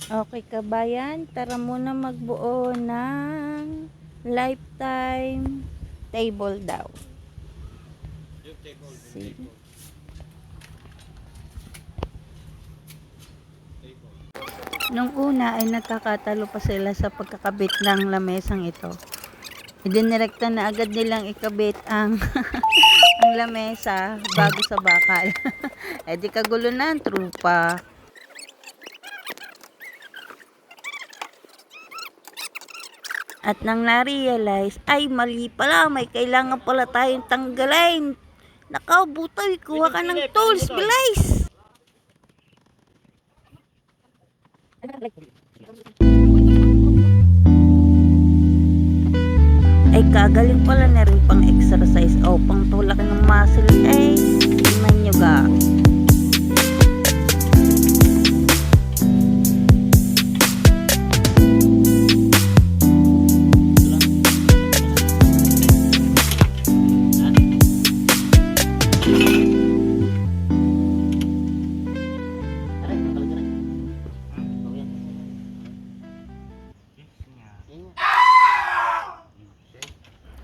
Okay kabayan, tara muna magbuo ng lifetime table daw. See? Nung una ay nagkakatalo pa sila sa pagkakabit ng lamesang ito. Idinirekta na agad nilang ikabit ang ang lamesa bago sa bakal. Eh di kagulo na ang trupa. At nang na-realize, ay mali pala, may kailangan pala tayong tanggalin. Nakaw, butoy, kuha ka ng tools, bilis! Ay kagaling pala na rin pang exercise o pang tulak ng muscle. Ay, naman nyo ga.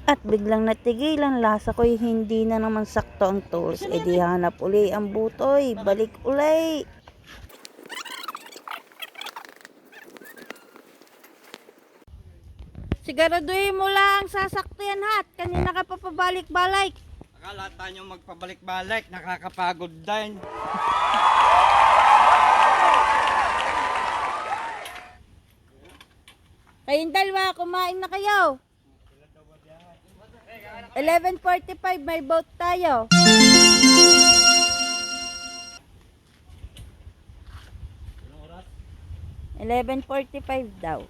At biglang natigilan, lasa ko'y hindi na naman sakto ang tools. E di hanap uli ang butoy, balik uli. Siguraduhin mo lang sasakyan hat, kanina ka pa pabalik-balik. Akala tayo magpabalik-balik, nakakapagod din. Kayong dalawa, kumain na kayo. 11:45 may boat tayo. Ilang oras? 11:45 daw.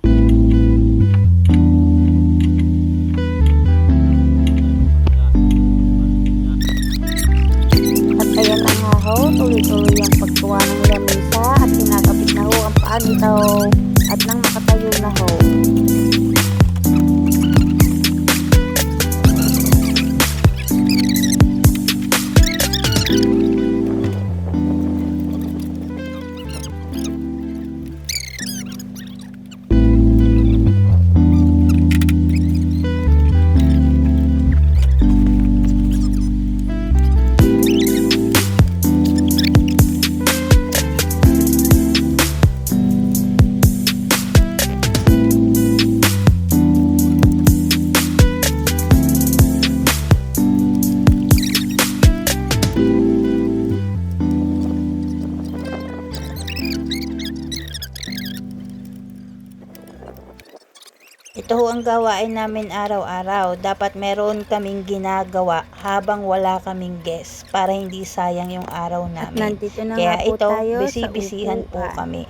At ayan na nga ho, tuloy-tuloy ang pagkuha ng lamesa at kinakabit na ho ang paa nito at nang makatayo na ho. Ito ho ang gawain namin araw-araw. Dapat meron kaming ginagawa habang wala kaming guest para hindi sayang yung araw namin. At nandito na Kaya nga po ito, tayo bisi-bisihan sa po upuan. kami.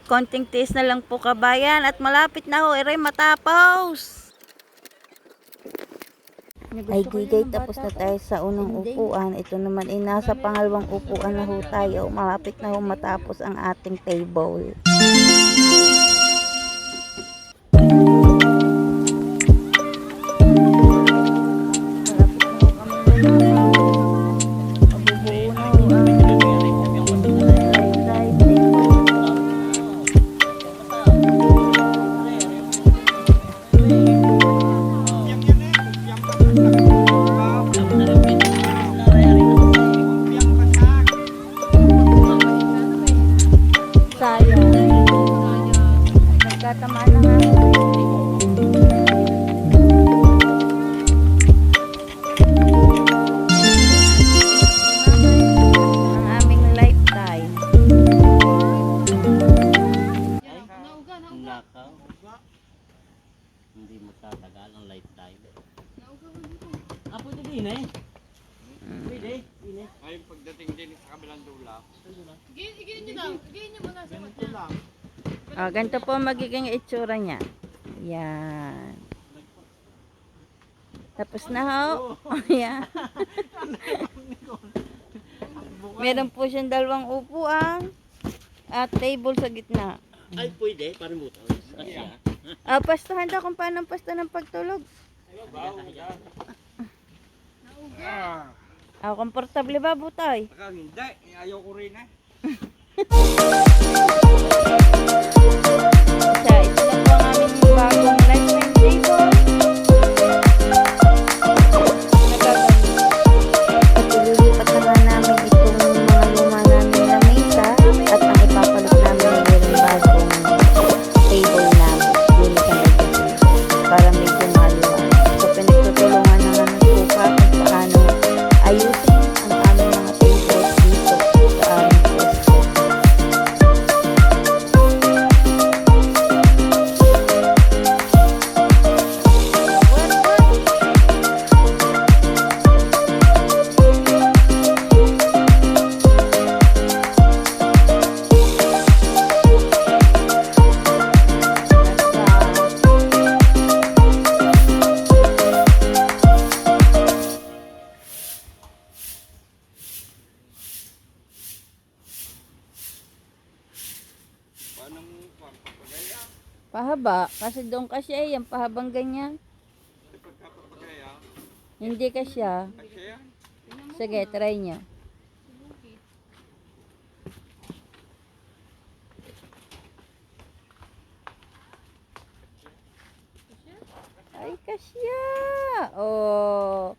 Konting taste na lang po kabayan at malapit na ho, ere matapos. Ay gigay, tapos na tayo sa unang upuan. Ito naman ay nasa pangalawang upuan na ho tayo. Malapit na ho matapos ang ating table. Nagkatamaan na nga. Ang aming lifetime. Nakaw. Hindi magtatagal ang lifetime. Pwede din eh. Pwede. Ngayon pagdating din sa kabilang dula. Igin nyo daw. Igin nyo muna sa mata. lang. Ganito po magiging itsura niya. Yan. Tapos na ho. Yan. Meron po siyang dalawang upuan at table sa gitna. Ay, pwede. Parang buto. Pastahan daw kung paano pasta ng pagtulog. Ah, komportable ba, Butoy? Baka hindi. Ayaw ko rin eh. Siya, ito na po ang aming bagong lifetime table. At ililipat na nga namin itong mga luma namin na mesa at ang ipapalit namin ay yung bagong table namin. Yun sa medyo para medyo maliwan. So, pinagtutulungan na nga ng kupa kung paano ayusin ang aming mga tables dito sa aming pwesto. Paano mo papagaya? Pahaba, kasi doon kasi ay yung pahabang ganyan. Di pagkapapagaya, Hindi kasya. kasi yan. Sige, try nyo. Ay, kasya. Oh.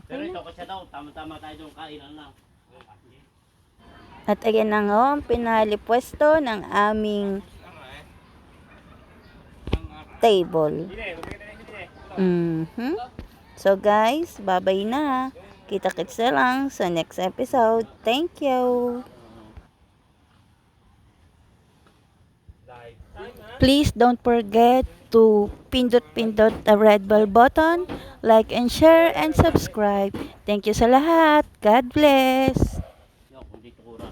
Pero Okay ito na. kasi daw, tama-tama tayo doon, kainan lang. At ayan na nga ang pinali pwesto ng aming table. So guys, bye-bye na. Kita-kits na lang sa next episode. Thank you. Please don't forget to pindot the red bell button, like and share and subscribe. Thank you sa lahat. God bless. Yung, kung dito kurang.